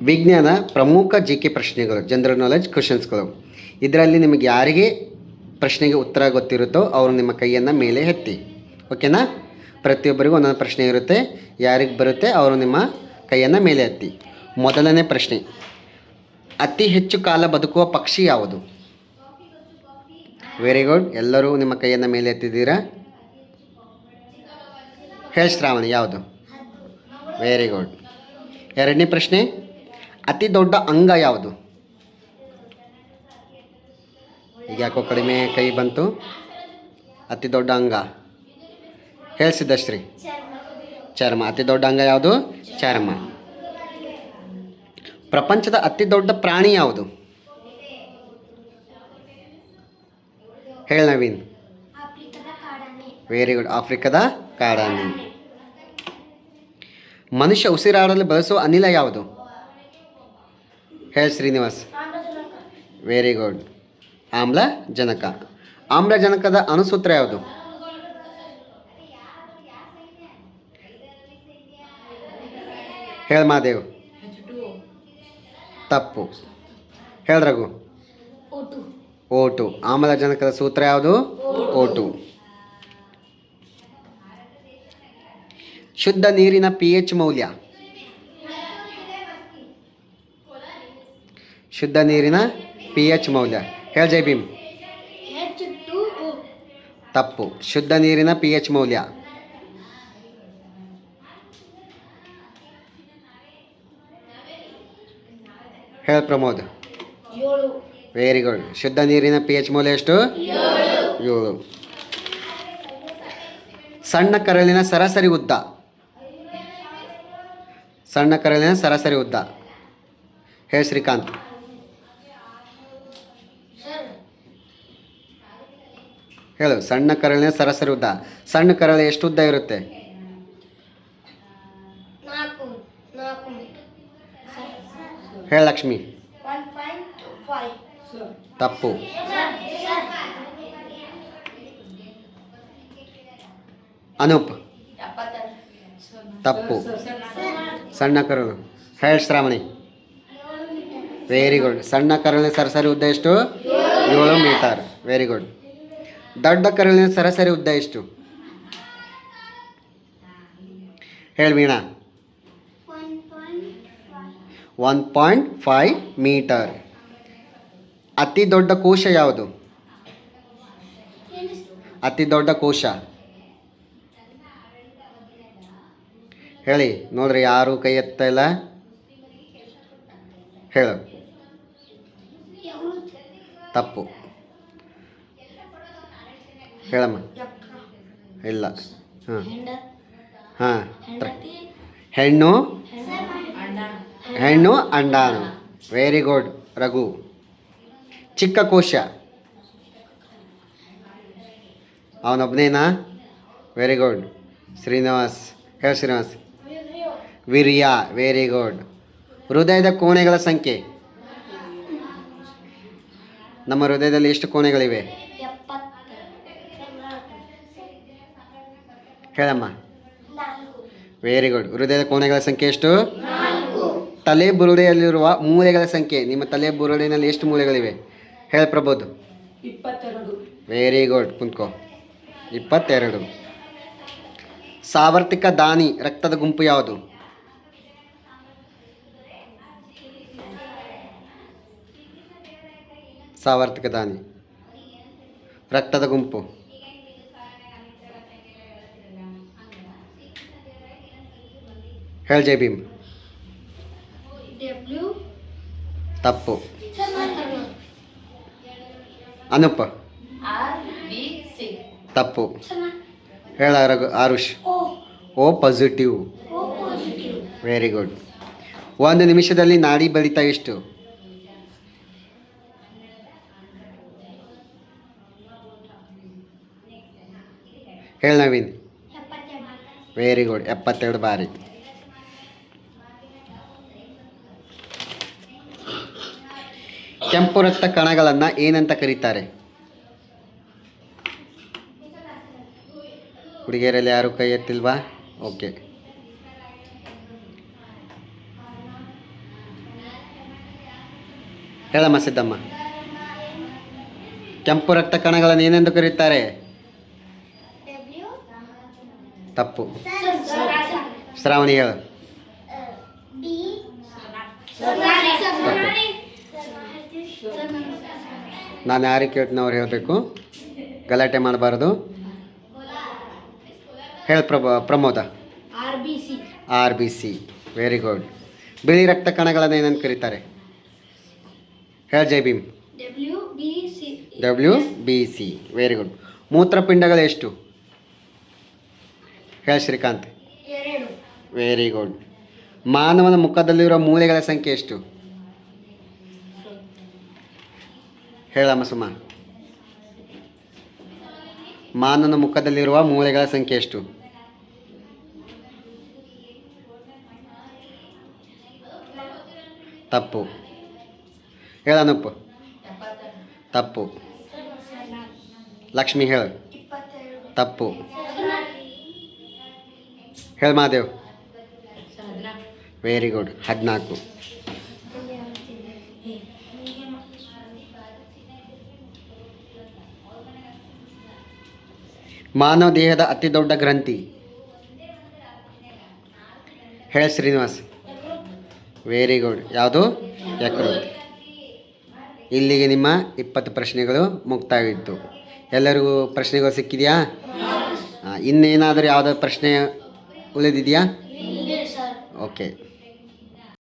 ವಿಜ್ಞಾನ ಪ್ರಮುಖ G K ಪ್ರಶ್ನೆಗಳು, ಜನರಲ್ ನಾಲೆಡ್ಜ್ ಕ್ವಶನ್ಸ್ಗಳು. ಇದರಲ್ಲಿ ನಿಮಗೆ ಯಾರಿಗೆ ಪ್ರಶ್ನೆಗೆ ಉತ್ತರ ಗೊತ್ತಿರುತ್ತೋ ಅವರು ನಿಮ್ಮ ಕೈಯನ್ನು ಮೇಲೆ ಎತ್ತಿ. ಓಕೆನಾ? ಪ್ರತಿಯೊಬ್ಬರಿಗೂ ಒಂದೊಂದು ಪ್ರಶ್ನೆ ಇರುತ್ತೆ. ಯಾರಿಗೆ ಬರುತ್ತೆ ಅವರು ನಿಮ್ಮ ಕೈಯನ್ನು ಮೇಲೆ ಎತ್ತಿ. ಮೊದಲನೇ ಪ್ರಶ್ನೆ, ಅತಿ ಹೆಚ್ಚು ಕಾಲ ಬದುಕುವ ಪಕ್ಷಿ ಯಾವುದು? ವೆರಿ ಗುಡ್, ಎಲ್ಲರೂ ನಿಮ್ಮ ಕೈಯನ್ನು ಮೇಲೆ ಎತ್ತಿದ್ದೀರಾ. ಹೇಳಿ ಶ್ರಾವಣಿ, ಯಾವುದು? Very good. ಎರಡನೇ ಪ್ರಶ್ನೆ, ಅತಿ ದೊಡ್ಡ ಅಂಗ ಯಾವುದು? ಈಗ ಯಾಕೋ ಕಡಿಮೆ ಕೈ ಬಂತು. ಅತಿ ದೊಡ್ಡ ಅಂಗ ಹೇಳಿ ಸಿದ್ಧಶ್ರೀ. ಚರ್ಮ. ಅತಿ ದೊಡ್ಡ ಅಂಗ ಯಾವುದು? ಚರ್ಮ. ಪ್ರಪಂಚದ ಅತಿ ದೊಡ್ಡ ಪ್ರಾಣಿ ಯಾವುದು? ಹೇಳಿ ನವೀನ್. ವೆರಿ ಗುಡ್, ಆಫ್ರಿಕಾದ ಕಾಡಾನೆ. ಮನುಷ್ಯ ಉಸಿರಾಡಲು ಬಳಸುವ ಅನಿಲ ಯಾವುದು? ಹೇಳಿ ಶ್ರೀನಿವಾಸ್. ವೆರಿ ಗುಡ್, ಆಮ್ಲಜನಕ. ಆಮ್ಲಜನಕದ ಅಣುಸೂತ್ರ ಯಾವುದು? ಹೇಳಿ ಮಹಾದೇವ್. ತಪ್ಪು. ಹೇಳಿ ರಘು. O2. ಆಮ್ಲಜನಕದ ಸೂತ್ರ ಯಾವುದು? O2. ಶುದ್ಧ ನೀರಿನ pH ಮೌಲ್ಯ? ಶುದ್ಧ ನೀರಿನ pH ಮೌಲ್ಯ ಹೇಳಿ ಜೈ ಭೀಮ್. ತಪ್ಪು. ಶುದ್ಧ ನೀರಿನ pH ಮೌಲ್ಯ ಹೇಳಿ ಪ್ರಮೋದ್. Very good. ಶುದ್ಧ ನೀರಿನ pH ಮೌಲ್ಯ ಎಷ್ಟು? 7. ಸಣ್ಣ ಕರಳಿನ ಸರಾಸರಿ ಉದ್ದ? ಸಣ್ಣ ಕರಳಿನ ಸರಾಸರಿ ಉದ್ದ ಹೇಳಿ ಶ್ರೀಕಾಂತ್. ಹೇಳು. ಸಣ್ಣ ಕರಳಿನ ಸರಾಸರಿ ಉದ್ದ. ಸಣ್ಣ ಕರಳು ಎಷ್ಟು ಉದ್ದ ಇರುತ್ತೆ? ಹೇಳಿ ಲಕ್ಷ್ಮಿ. ತಪ್ಪು. ಅನೂಪ್. ತಪ್ಪು. ಸಣ್ಣ ಕರಳು ಹೇಳಿ ಶ್ರಾವಣಿ. Very good. ಸಣ್ಣ ಕರಳಿನ ಸರಾಸರಿ ಉದ್ದ ಎಷ್ಟು? 7 ಮೀಟರ್. Very good. ದೊಡ್ಡ ಕರಳಿನ ಸರಾಸರಿ ಉದ್ದ ಎಷ್ಟು? ಹೇಳಿ ವೀಣಾ. 1.5 ಮೀಟರ್. ಅತಿ ದೊಡ್ಡ ಕೋಶ ಯಾವುದು? ಅತಿ ದೊಡ್ಡ ಕೋಶ ಹೇಳಿ. ನೋಡ್ರಿ, ಯಾರು ಕೈ ಎತ್ತಾ ಇಲ್ಲ. ಹೇಳು. ತಪ್ಪು. ಹೇಳಮ್ಮ. ಇಲ್ಲ. ಹಾಂ ಹಾಂ ಹೆಣ್ಣು ಹೆಣ್ಣು ಅಂಡಾಣು. Very good Raghu. ಚಿಕ್ಕ ಕೋಶ ಅವನೊಬ್ಬನೇನಾ? Very good. ಶ್ರೀನಿವಾಸ್. ಹೇಳಿ ಶ್ರೀನಿವಾಸ್. ವೀರ್ಯ. Very good. ಹೃದಯದ ಕೋಣೆಗಳ ಸಂಖ್ಯೆ? ನಮ್ಮ ಹೃದಯದಲ್ಲಿ ಎಷ್ಟು ಕೋಣೆಗಳಿವೆ? ಹೇಳಮ್ಮ. Very good. ಹೃದಯದ ಕೋಣೆಗಳ ಸಂಖ್ಯೆ ಎಷ್ಟು? ತಲೆ ಬುರುಡೆಯಲ್ಲಿರುವ ಮೂಲೆಗಳ ಸಂಖ್ಯೆ? ನಿಮ್ಮ ತಲೆ ಬುರುಡೆಯಲ್ಲಿ ಎಷ್ಟು ಮೂಲೆಗಳಿವೆ? ಹೇಳಿ ಪ್ರಬೋಧ್. 22. Very good. ಕುಂತ್ಕೋ. 22. ಸಾರ್ವತ್ರಿಕ ದಾನಿ ರಕ್ತದ ಗುಂಪು ಯಾವುದು? ಸಾರ್ವತ್ರಿಕ ದಾನಿ ರಕ್ತದ ಗುಂಪು ಹೇಳಿ ಜೈ ಭೀಮ್. ತಪ್ಪು. ಅನುಪ. ತಪ್ಪು. ಹೇಳ Arush. O positive. Very good. 1 ನಿಮಿಷದಲ್ಲಿ ನಾಡಿ ಬಡಿತ ಎಷ್ಟು? ಹೇಳಿ ನವೀನ್. Very good. 72 ಬಾರಿ. ಕೆಂಪು ರಕ್ತ ಕಣಗಳನ್ನು ಏನಂತ ಕರೀತಾರೆ? ಹುಡುಗಿಯರಲ್ಲಿ ಯಾರು ಕೈ ಎತ್ತಿಲ್ವಾ? ಓಕೆ. ಹೇಳಮ್ಮ ಸಿದ್ದಮ್ಮ. ಕೆಂಪು ರಕ್ತ ಕಣಗಳನ್ನು ಏನೆಂದು ಕರೆಯುತ್ತಾರೆ? ತಪ್ಪು. ಶ್ರಾವಣಿ ಹೇಳು. ನಾನು ಯಾರಿಗೆ ಕೇಳ್ತೀನಿ ಅವ್ರು ಹೇಳಬೇಕು, ಗಲಾಟೆ ಮಾಡಬಾರ್ದು. ಹೇಳಿ Pramod. R B C. Very good. ಬಿಳಿ ರಕ್ತ ಕಣಗಳನ್ನು ಏನಂತ ಕರೀತಾರೆ? ಹೇಳಿ Jai Bhim. W B C. Very good. ಮೂತ್ರಪಿಂಡಗಳು ಎಷ್ಟು? ಹೇಳಿ ಶ್ರೀಕಾಂತ್. Very good. ಮಾನವನ ಮುಖದಲ್ಲಿರುವ ಮೂಳೆಗಳ ಸಂಖ್ಯೆ ಎಷ್ಟು? ಹೇಳಮ್ಮ ಸುಮ. ಮಾನವನ ಮುಖದಲ್ಲಿರುವ ಮೂಳೆಗಳ ಸಂಖ್ಯೆ ಎಷ್ಟು? ತಪ್ಪು. ಹೇಳ ಅನೂಪ್. ತಪ್ಪು. ಲಕ್ಷ್ಮಿ ಹೇಳು. ತಪ್ಪು. ಹೇಳ ಮಹಾದೇವ್. Very good. 14. ಮಾನವ ದೇಹದ ಅತಿ ದೊಡ್ಡ ಗ್ರಂಥಿ? ಹೇಳ ಶ್ರೀನಿವಾಸ್. Very good. ಯಾವುದು? ಯಕೃತ್. ಇಲ್ಲಿಗೆ ನಿಮ್ಮ 20 ಪ್ರಶ್ನೆಗಳು ಮುಕ್ತಾಯವಿತ್ತು. ಎಲ್ಲರಿಗೂ ಪ್ರಶ್ನೆಗಳು ಸಿಕ್ಕಿದೆಯಾ? ಇನ್ನೇನಾದರೂ ಯಾವುದಾದ್ರು ಪ್ರಶ್ನೆ ಉಳಿದಿದೆಯಾ? ಓಕೆ.